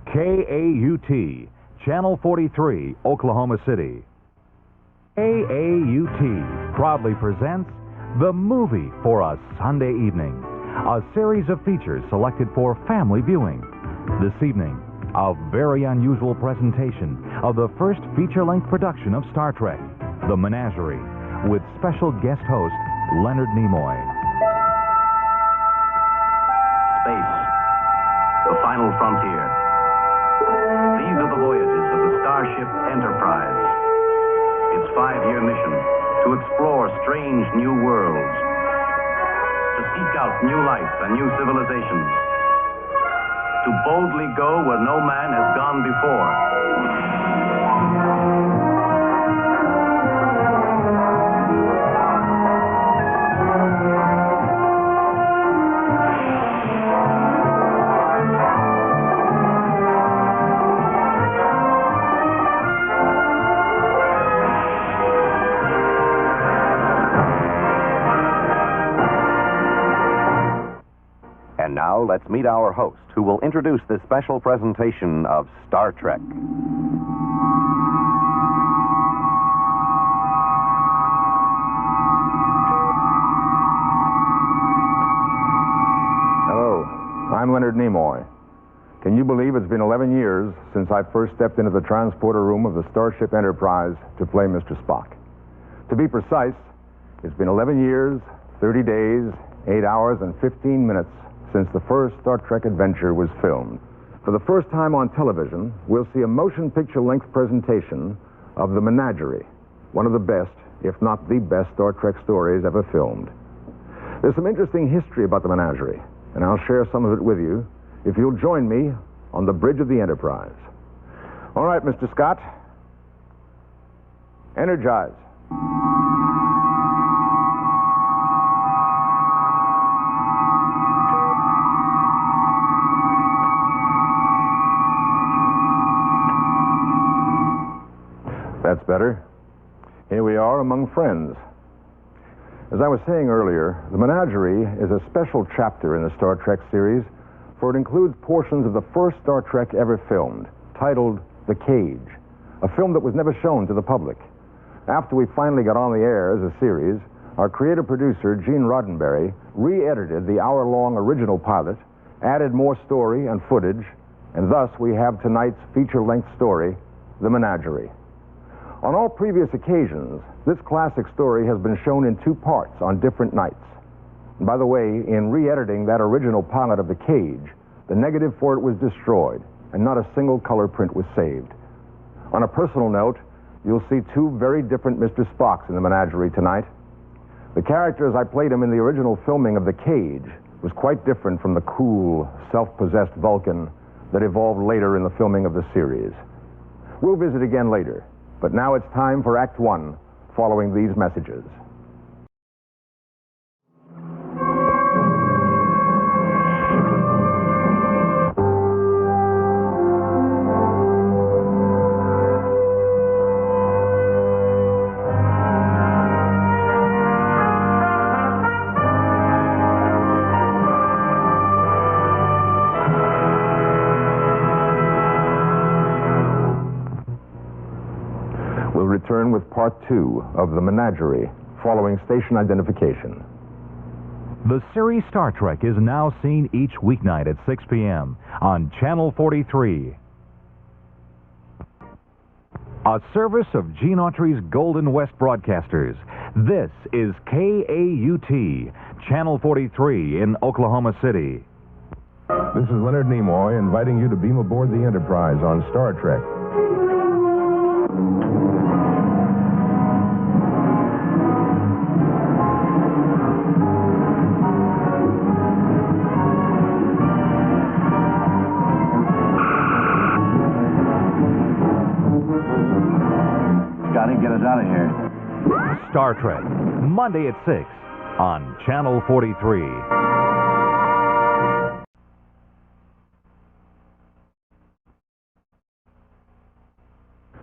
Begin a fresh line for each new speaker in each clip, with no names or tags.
KAUT, Channel 43, Oklahoma City. KAUT proudly presents The Movie for a Sunday Evening, a series of features selected for family viewing. This evening, a very unusual presentation of the first feature-length production of Star Trek, The Menagerie, with special guest host Leonard Nimoy.
Space, the final frontier. These are the voyages of the Starship Enterprise. Its 5-year mission to explore strange new worlds, to seek out new life and new civilizations, to boldly go where no man has gone before.
And now, let's meet our host, who will introduce this special presentation of Star Trek.
Hello, I'm Leonard Nimoy. Can you believe it's been 11 years since I first stepped into the transporter room of the Starship Enterprise to play Mr. Spock? To be precise, it's been 11 years, 30 days, 8 hours, and 15 minutes since the first Star Trek adventure was filmed. For the first time on television, we'll see a motion picture length presentation of The Menagerie, one of the best, if not the best, Star Trek stories ever filmed. There's some interesting history about The Menagerie, and I'll share some of it with you if you'll join me on the bridge of the Enterprise. All right, Mr. Scott. Energize. That's better. Here we are among friends. As I was saying earlier, The Menagerie is a special chapter in the Star Trek series, for it includes portions of the first Star Trek ever filmed, titled The Cage, a film that was never shown to the public. After we finally got on the air as a series, our creative producer, Gene Roddenberry, re-edited the hour-long original pilot, added more story and footage, and thus we have tonight's feature-length story, The Menagerie. On all previous occasions, this classic story has been shown in 2 parts on different nights. And by the way, in re-editing that original pilot of The Cage, the negative for it was destroyed, and not a single color print was saved. On a personal note, you'll see 2 very different Mr. Spocks in The Menagerie tonight. The character as I played him in the original filming of The Cage was quite different from the cool, self-possessed Vulcan that evolved later in the filming of the series. We'll visit again later. But now it's time for Act 1, following these messages. We'll return with Part 2 of The Menagerie, following station identification.
The series Star Trek is now seen each weeknight at 6 p.m. on Channel 43. A service of Gene Autry's Golden West Broadcasters. This is KAUT, Channel 43 in Oklahoma City.
This is Leonard Nimoy inviting you to beam aboard the Enterprise on Star Trek.
Get us out of here.
Star Trek, Monday at 6 on Channel 43.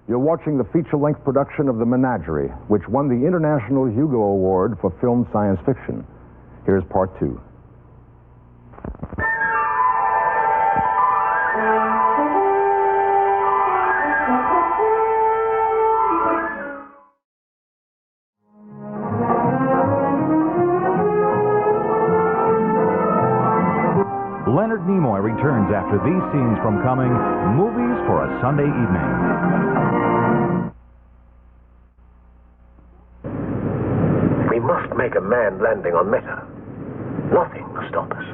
You're watching the feature-length production of The Menagerie, which won the International Hugo Award for Film Science Fiction. Here's Part 2.
returns after these scenes from coming Movies for a Sunday Evening.
We must make a manned landing on Meta. Nothing will stop us.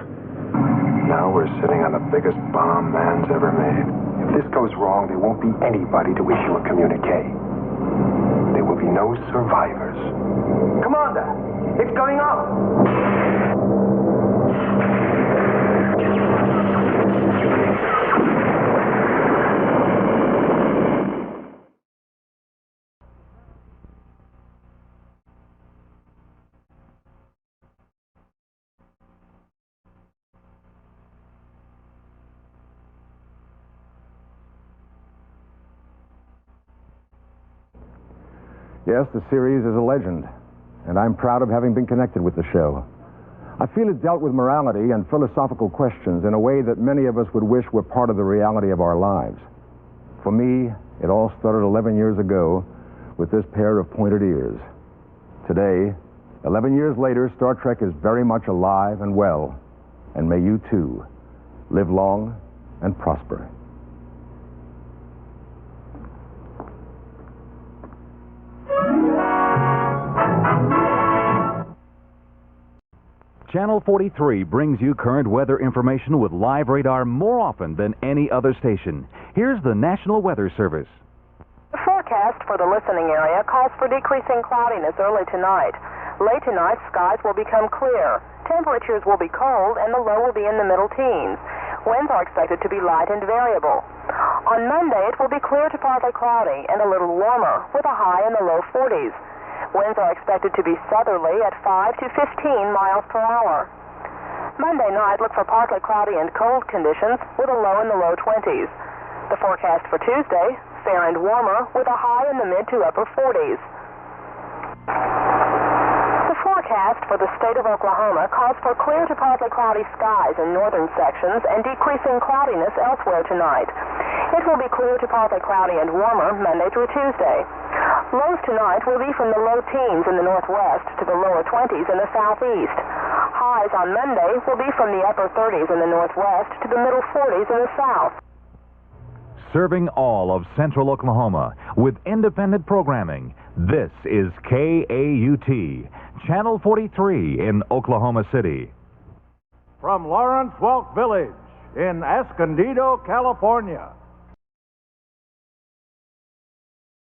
Now we're sitting on the biggest bomb man's ever made. If this goes wrong, there won't be anybody to issue a communique. There will be no survivors.
Commander, it's going up!
Yes, the series is a legend, and I'm proud of having been connected with the show. I feel it dealt with morality and philosophical questions in a way that many of us would wish were part of the reality of our lives. For me, it all started 11 years ago with this pair of pointed ears. Today, 11 years later, Star Trek is very much alive and well, and may you too live long and prosper.
Channel 43 brings you current weather information with live radar more often than any other station. Here's the National Weather Service.
The forecast for the listening area calls for decreasing cloudiness early tonight. Late tonight, skies will become clear. Temperatures will be cold and the low will be in the middle teens. Winds are expected to be light and variable. On Monday, it will be clear to partly cloudy and a little warmer with a high in the low 40s. Winds are expected to be southerly at 5 to 15 miles per hour. Monday night, look for partly cloudy and cold conditions with a low in the low 20s. The forecast for Tuesday, fair and warmer with a high in the mid to upper 40s. The forecast for the state of Oklahoma calls for clear to partly cloudy skies in northern sections and decreasing cloudiness elsewhere tonight. It will be clear to partly cloudy and warmer Monday through Tuesday. Lows tonight will be from the low teens in the northwest to the lower 20s in the southeast. Highs on Monday will be from the upper 30s in the northwest to the middle 40s in the south.
Serving all of central Oklahoma with independent programming, this is KAUT, Channel 43 in Oklahoma City.
From Lawrence Welk Village in Escondido, California,